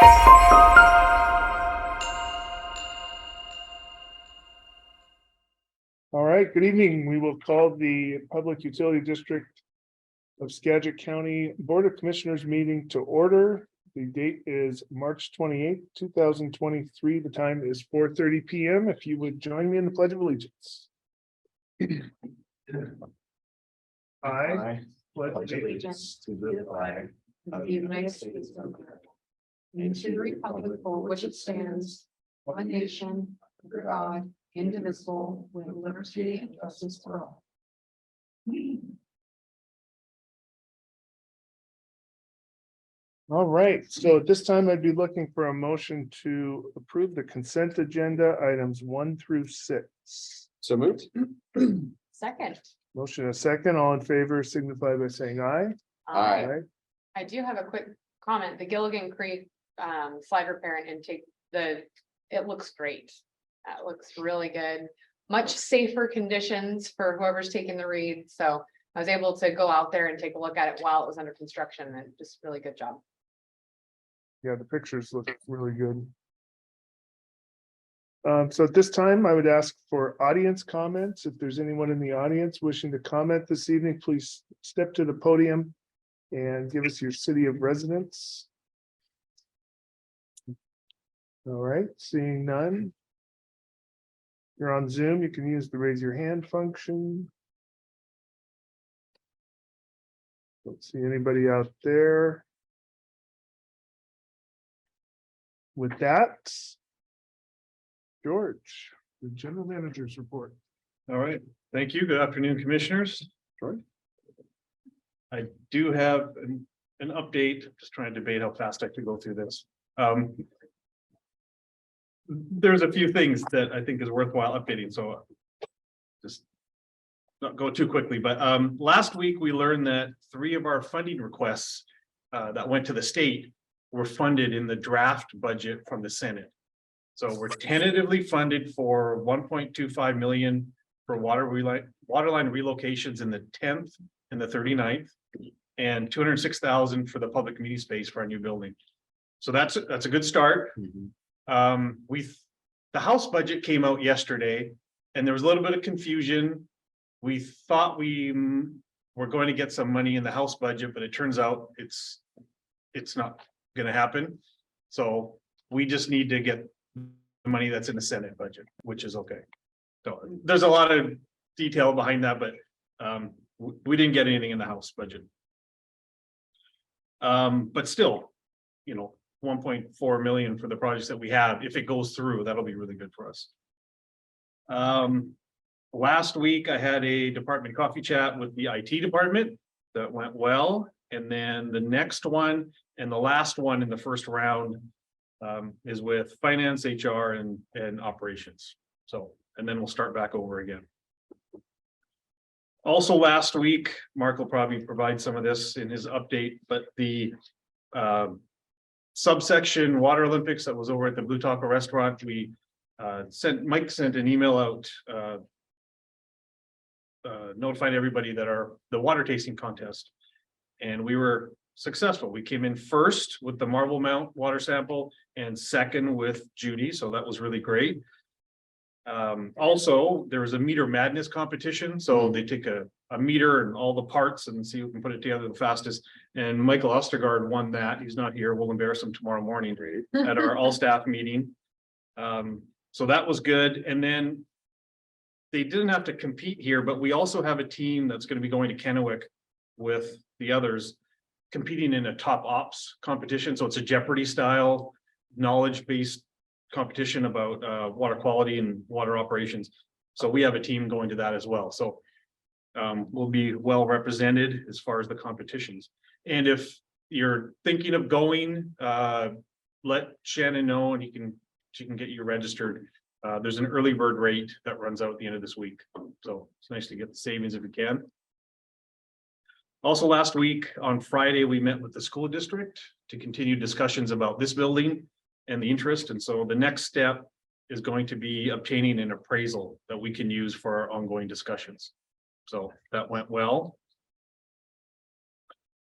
All right, good evening. We will call the Public Utility District of Skagit County Board of Commissioners meeting to order. The date is March 28th, 2023. The time is 4:30 p.m. If you would join me in the Pledge of Allegiance. I pledge allegiance to the flag of the United States of America and to the republic for which it stands, one nation, under God, indivisible, with liberty and justice for all. All right, so at this time I'd be looking for a motion to approve the consent agenda items 1 through 6. So moved. Second. Motion a second, all in favor signify by saying aye. Aye. I do have a quick comment. The Gilligan Creek slide repair and intake, it looks great. That looks really good. Much safer conditions for whoever's taking the read. So I was able to go out there and take a look at it while it was under construction, and just really good job. Yeah, the pictures look really good. So at this time, I would ask for audience comments. If there's anyone in the audience wishing to comment this evening, please step to the podium and give us your city of residence. All right, seeing none. You're on Zoom, you can use the raise your hand function. Don't see anybody out there. With that, George, the general manager's report. All right, thank you. Good afternoon, commissioners. I do have an update, just trying to debate how fast I can go through this. There's a few things that I think is worthwhile updating, so just not go too quickly, but last week we learned that 3 of our funding requests that went to the state were funded in the draft budget from the Senate. So we're tentatively funded for 1.25 million for water line relocations in the 10th and the 39th, and 206,000 for the public meeting space for our new building. So that's a good start. The House budget came out yesterday, and there was a little bit of confusion. We thought we were going to get some money in the House budget, but it turns out it's not going to happen. So we just need to get the money that's in the Senate budget, which is okay. So there's a lot of detail behind that, but we didn't get anything in the House budget. But still, 1.4 million for the projects that we have. If it goes through, that'll be really good for us. Last week I had a department coffee chat with the IT department that went well. And then the next one and the last one in the first round is with finance, HR, and operations. So, and then we'll start back over again. Also last week, Mark will probably provide some of this in his update, but the subsection Water Olympics that was over at the Blue Taco restaurant, Mike sent an email out notifying everybody that the water tasting contest, and we were successful. We came in first with the Marble Mount water sample and second with Judy, so that was really great. Also, there was a meter madness competition, so they take a meter and all the parts and see who can put it together the fastest. And Michael Ostergaard won that. He's not here. We'll embarrass him tomorrow morning at our all-staff meeting. So that was good. And then they didn't have to compete here, but we also have a team that's going to be going to Kennewick with the others, competing in a top ops competition. So it's a Jeopardy style, knowledge-based competition about water quality and water operations. So we have a team going to that as well. So we'll be well represented as far as the competitions. And if you're thinking of going, let Shannon know and she can get you registered. There's an early bird rate that runs out at the end of this week. So it's nice to get the savings if you can. Also last week on Friday, we met with the school district to continue discussions about this building and the interest. And so the next step is going to be obtaining an appraisal that we can use for our ongoing discussions. So that went well.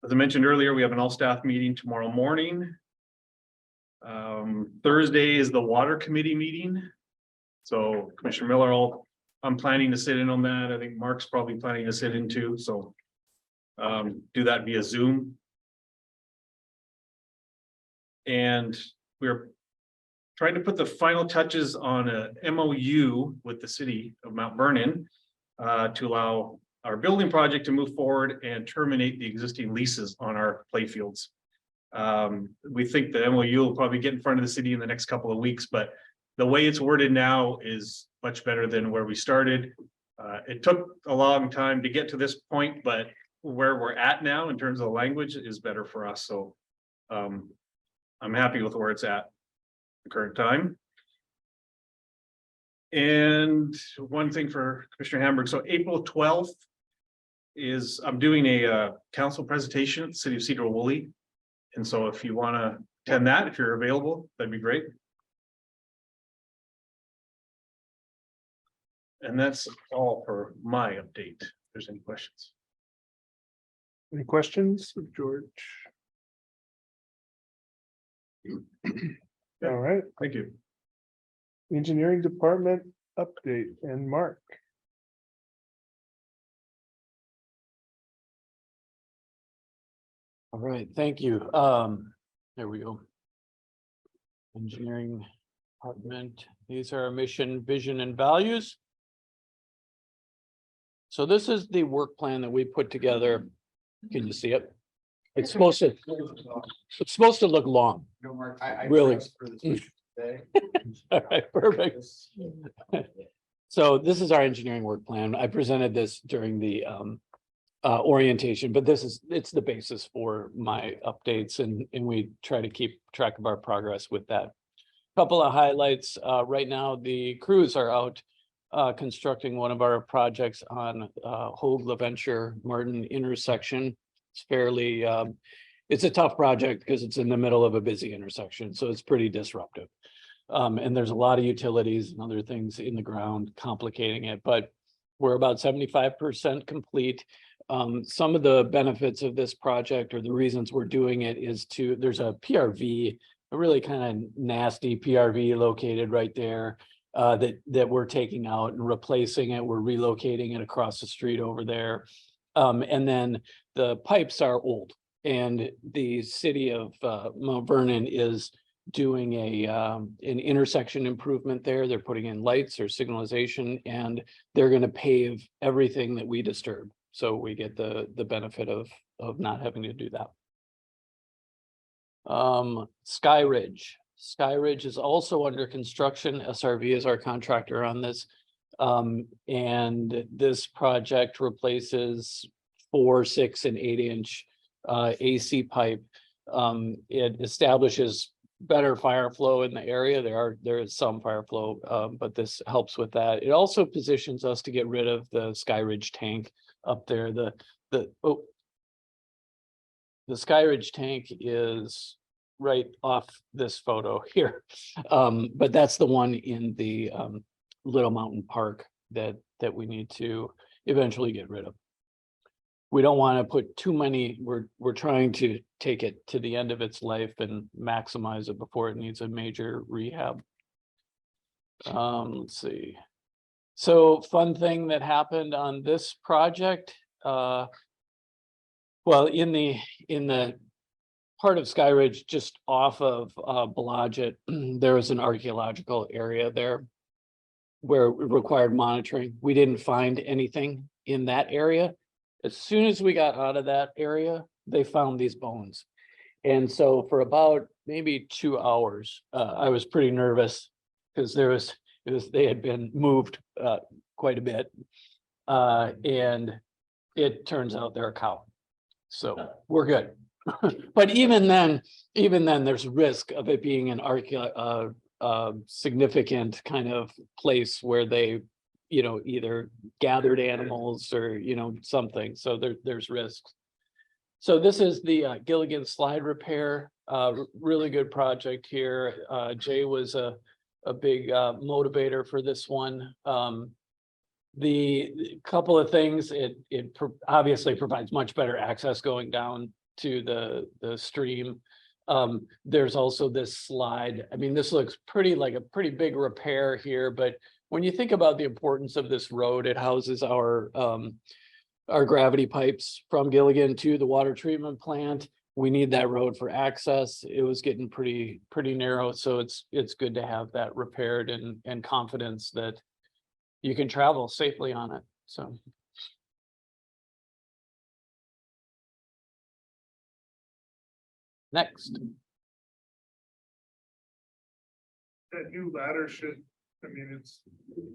As I mentioned earlier, we have an all-staff meeting tomorrow morning. Thursday is the water committee meeting. So Commissioner Miller, I'm planning to sit in on that. I think Mark's probably planning to sit in too, so. Do that via Zoom. And we're trying to put the final touches on a MOU with the city of Mount Vernon to allow our building project to move forward and terminate the existing leases on our playfields. We think the MOU will probably get in front of the city in the next couple of weeks, but the way it's worded now is much better than where we started. It took a long time to get to this point, but where we're at now in terms of the language is better for us. So I'm happy with where it's at the current time. And one thing for Commissioner Hamburg, so April 12th is I'm doing a council presentation at the city of Sedro Woolley. And so if you want to attend that, if you're available, that'd be great. And that's all for my update. If there's any questions. Any questions, George? All right, Thank you. engineering department update and Mark. All right, thank you. There we go. Engineering department, these are our mission, vision, and values. So this is the work plan that we put together. Can you see it? It's supposed to look long. Really? All right, perfect. So this is our engineering work plan. I presented this during the orientation, but it's the basis for my updates, and we try to keep track of our progress with that. Couple of highlights. Right now, the crews are out constructing one of our projects on Hogue LaVenture Martin intersection. It's fairly it's a tough project because it's in the middle of a busy intersection, so it's pretty disruptive. And there's a lot of utilities and other things in the ground complicating it, but we're about 75% complete. Some of the benefits of this project, or the reasons we're doing it, is there's a PRV, a really kind of nasty PRV located right there that we're taking out and replacing it. We're relocating it across the street over there. And then the pipes are old, and the city of Mount Vernon is doing an intersection improvement there. They're putting in lights or signalization, and they're going to pave everything that we disturb. So we get the benefit of not having to do that. Sky Ridge is also under construction. SRV is our contractor on this. And this project replaces 4, 6, and 8-inch AC pipe. It establishes better fire flow in the area. There is some fire flow, but this helps with that. It also positions us to get rid of the Sky Ridge tank up there. The Sky Ridge tank is right off this photo here, but that's the one in the Little Mountain Park that we need to eventually get rid of. We don't want to put too many. We're trying to take it to the end of its life and maximize it before it needs a major rehab. Let's see. So fun thing that happened on this project. Well, in the part of Sky Ridge just off of Blodgett, there was an archaeological area there where it required monitoring. We didn't find anything in that area. As soon as we got out of that area, they found these bones. And so for about maybe 2 hours, I was pretty nervous because they had been moved quite a bit. And it turns out they're a cow. So we're good. But even then there's risk of it being an significant kind of place where they, either gathered animals or, something. So there's risks. So this is the Gilligan slide repair, really good project here. Jay was a big motivator for this one. The couple of things, it obviously provides much better access going down to the stream. There's also this slide. I mean, this looks pretty like a pretty big repair here, but when you think about the importance of this road, it houses our gravity pipes from Gilligan to the water treatment plant. We need that road for access. It was getting pretty narrow, so it's good to have that repaired and confidence that you can travel safely on it, so. Next. That new ladder should, I mean,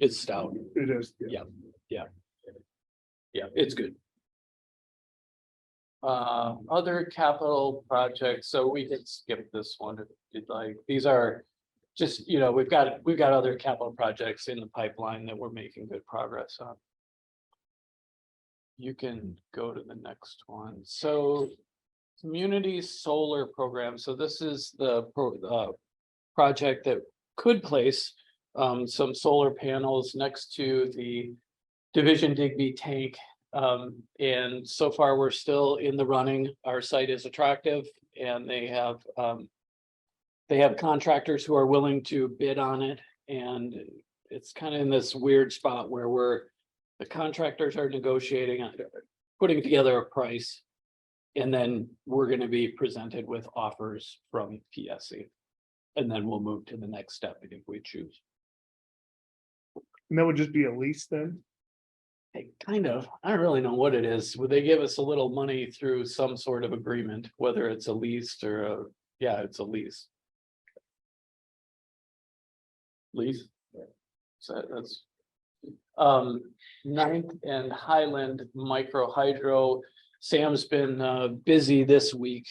It's stout. it is. Yeah, it's good. Other capital projects, so we can skip this one if you'd like. These are just, you know, we've got other capital projects in the pipeline that we're making good progress on. You can go to the next one. So community solar program. So this is the project that could place some solar panels next to the Division Digby tank. And so far, we're still in the running. Our site is attractive and they have contractors who are willing to bid on it. And it's kind of in this weird spot where the contractors are negotiating, putting together a price. And then we're going to be presented with offers from PSC. And then we'll move to the next step if we choose. And that would just be a lease then? Kind of, I don't really know what it is. Would they give us a little money through some sort of agreement, whether it's a lease or yeah, it's a lease. Lease? So that's Ninth and Highland Micro Hydro. Sam's been busy this week,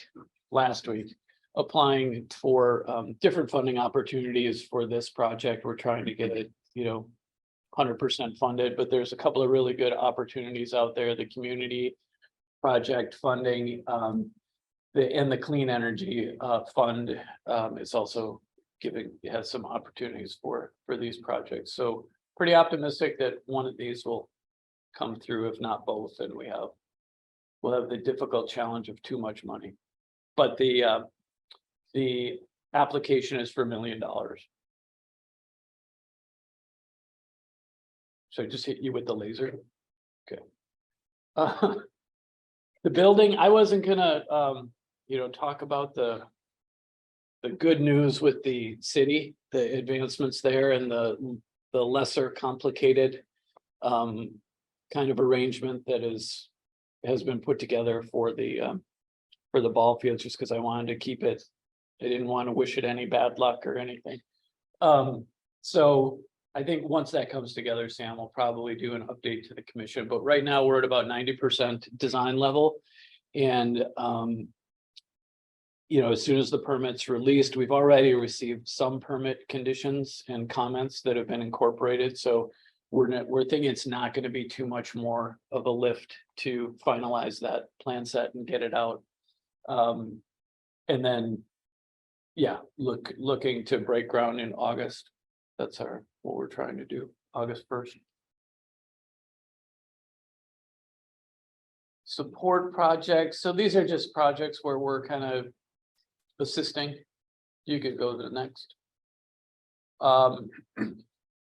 last week, applying for different funding opportunities for this project. We're trying to get it, 100% funded, but there's a couple of really good opportunities out there. The community project funding and the clean energy fund is also has some opportunities for these projects. So pretty optimistic that one of these will come through, if not both, and we'll have the difficult challenge of too much money. But the application is for $1 million. So I just hit you with the laser. Okay. The building, I wasn't gonna, talk about the good news with the city, the advancements there and the lesser complicated kind of arrangement that has been put together for the ball field, just because I wanted to keep it. I didn't want to wish it any bad luck or anything. So I think once that comes together, Sam will probably do an update to the commission, but right now we're at about 90% design level. And, as soon as the permit's released, we've already received some permit conditions and comments that have been incorporated. So we're thinking it's not going to be too much more of a lift to finalize that plan set and get it out. And then, yeah, looking to break ground in August. That's what we're trying to do, August 1st. Support projects. So these are just projects where we're kind of assisting. You could go to the next.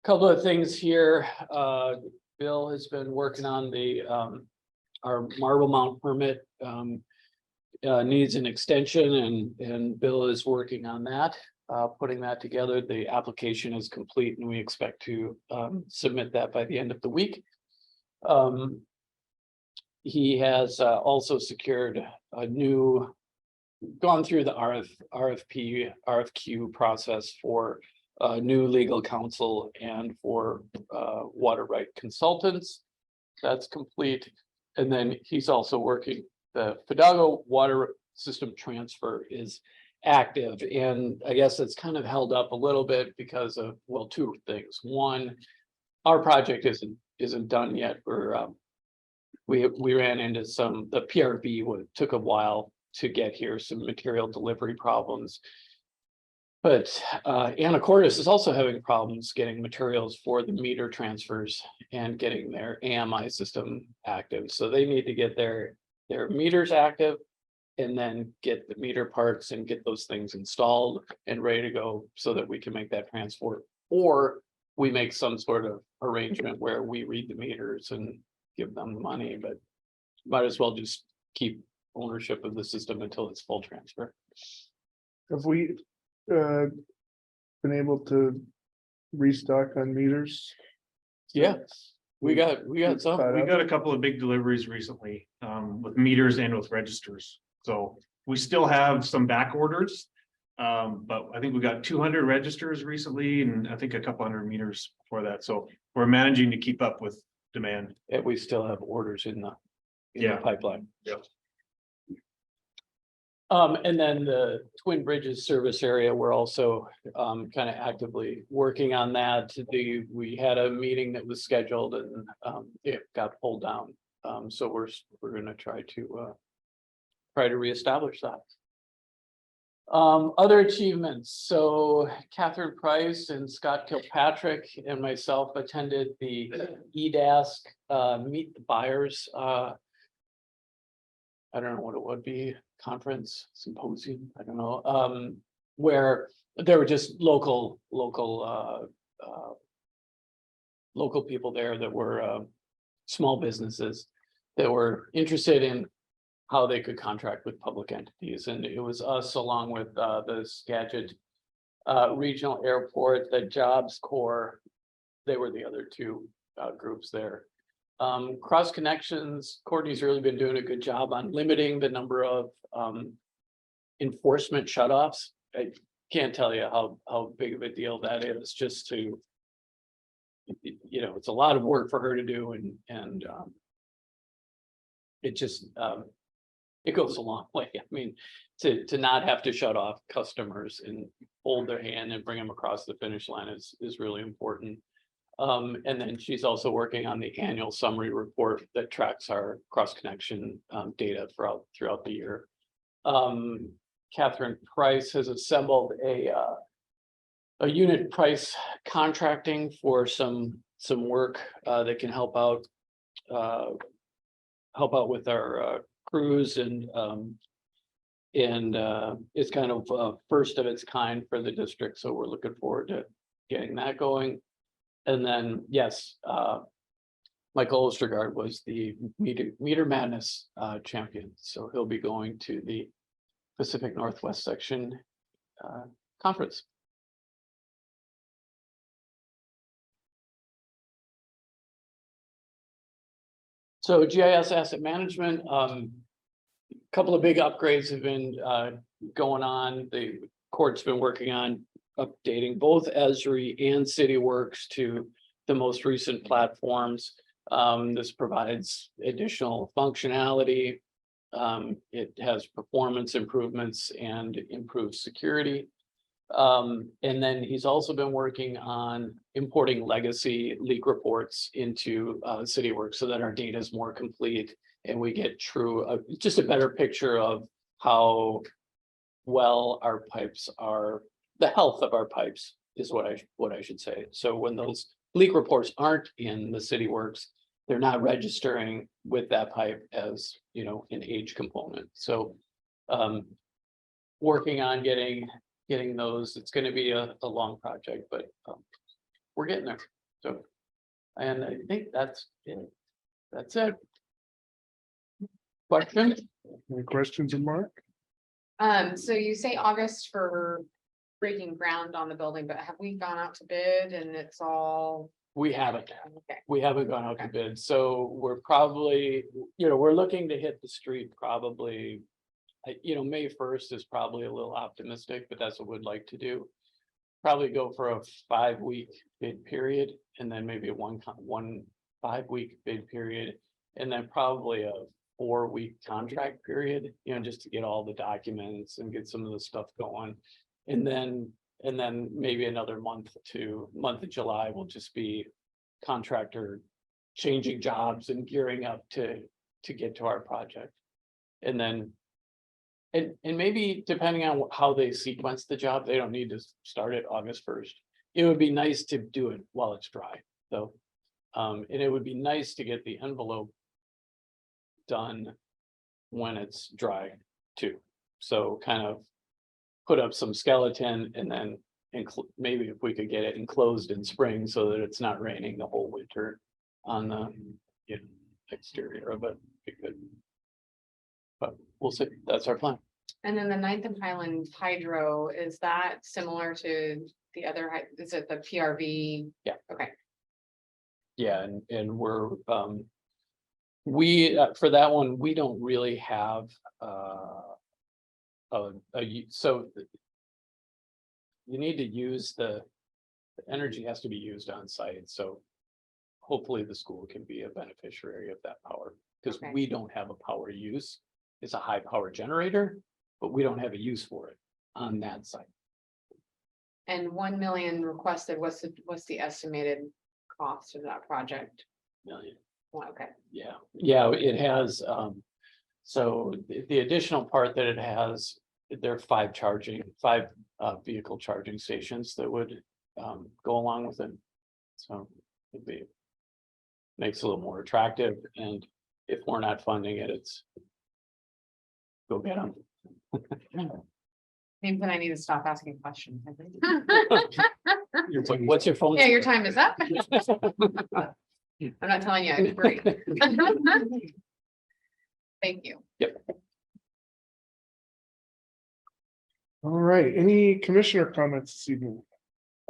Couple of things here. Bill has been working on our Marble Mount permit. Needs an extension and Bill is working on that. Putting that together. The application is complete and we expect to submit that by the end of the week. He has also secured gone through the RFQ process for new legal counsel and for water right consultants. That's complete. And then he's also working, the Fidalgo water system transfer is active, and I guess it's kind of held up a little bit because of, well, two things. One, our project isn't done yet. We ran into the PRB took a while to get here, some material delivery problems. But Anacortes is also having problems getting materials for the meter transfers and getting their AMI system active. So they need to get their meters active and then get the meter parts and get those things installed and ready to go so that we can make that transport. Or we make some sort of arrangement where we read the meters and give them the money, but might as well just keep ownership of the system until it's full transfer. Have we been able to restock on meters? Yeah, we got some. We got a couple of big deliveries recently, with meters and with registers. So we still have some back orders. But I think we got 200 registers recently and I think a couple hundred meters for that. So we're managing to keep up with demand. And we still have orders in the Yeah. pipeline. Yep. And then the Twin Bridges service area, we're also kind of actively working on that. We had a meeting that was scheduled and it got pulled down. So we're gonna try to reestablish that. Other achievements. So Catherine Price and Scott Kilpatrick and myself attended the EDASC Meet the Buyers. I don't know what it would be, conference, symposium, I don't know, where there were just local people there that were small businesses that were interested in how they could contract with public entities. And it was us along with the Skagit Regional Airport, the Jobs Corps. They were the other two groups there. Cross Connections, Courtney's really been doing a good job on limiting the number of enforcement shutoffs. I can't tell you how big of a deal that is, just to, you know, it's a lot of work for her to do, and it just it goes a long way. I mean, to not have to shut off customers and hold their hand and bring them across the finish line is really important. And then she's also working on the annual summary report that tracks our cross connection data throughout the year. Catherine Price has assembled a unit price contracting for some work that can help out with our crews, and it's kind of first of its kind for the district. So we're looking forward to getting that going. And then, yes, Michael Ostergaard was the Meter Madness champion. So he'll be going to the Pacific Northwest section conference. So GIS asset management, couple of big upgrades have been going on. The court's been working on updating both Esri and CityWorks to the most recent platforms. This provides additional functionality. It has performance improvements and improved security. And then he's also been working on importing legacy leak reports into CityWorks so that our data is more complete and we get true, just a better picture of how well our pipes are. The health of our pipes is what I should say. So when those leak reports aren't in the CityWorks, they're not registering with that pipe as, you know, an age component. So working on getting those, it's going to be a long project, but we're getting there. So, and I think that's it. That's it. Question? Any questions, Mark? So you say August for breaking ground on the building, but have we gone out to bid and it's all? We haven't. Okay. We haven't gone out to bid, so we're probably, you know, we're looking to hit the street probably, you know, May 1st is probably a little optimistic, but that's what we'd like to do. Probably go for a 5-week bid period, and then maybe a one 5-week bid period, and then probably a 4-week contract period, you know, just to get all the documents and get some of the stuff going. And then maybe another month of July will just be contractor changing jobs and gearing up to get to our project. And then, and maybe depending on how they sequence the job, they don't need to start it August 1st. It would be nice to do it while it's dry. So, and it would be nice to get the envelope done when it's dry. too. So kind of put up some skeleton and then maybe if we could get it enclosed in spring so that it's not raining the whole winter on the, you know, exterior of it, be good. But we'll see, that's our plan. And then the Ninth and Highland Hydro, is that similar to the other, is it the PRV? Yeah. Okay, Yeah, and we're, we, for that one, we don't really have, so you need to use the energy has to be used on site, so hopefully the school can be a beneficiary of that power, because Okay. we don't have a power use. It's a high power generator, but we don't have a use for it on that site. and 1 million requested, what's the estimated cost of that project? Million. Well, okay, Yeah, it has, so the additional part that it has, there are five vehicle charging stations that would go along with it. So it'd be. Makes it a little more attractive, and if we're not funding it, it's. Go get them. maybe then I need to stop asking questions. I think. What's your phone? Yeah, your time is up. I'm not telling you, I agree. Thank you. All right, any commissioner comments this evening?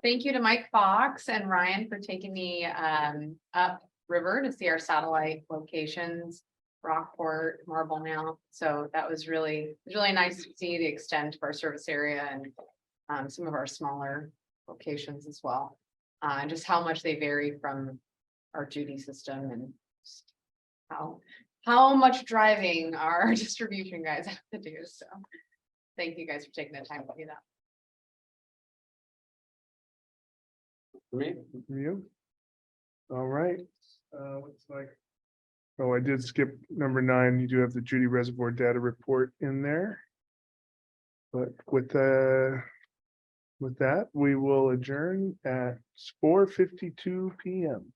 Thank you to Mike Fox and Ryan for taking me up river to see our satellite locations, Rockport, Marble now. So that was really nice to see the extent of our service area and some of our smaller locations as well. And just how much they vary from our Judy system and just how much driving our distribution guys have to do. So thank you guys for taking the time to do that. For me? From you? All right, looks like. Oh, I did skip number 9. You do have the Judy Reservoir data report in there. But with that, we will adjourn at 4:52 p.m.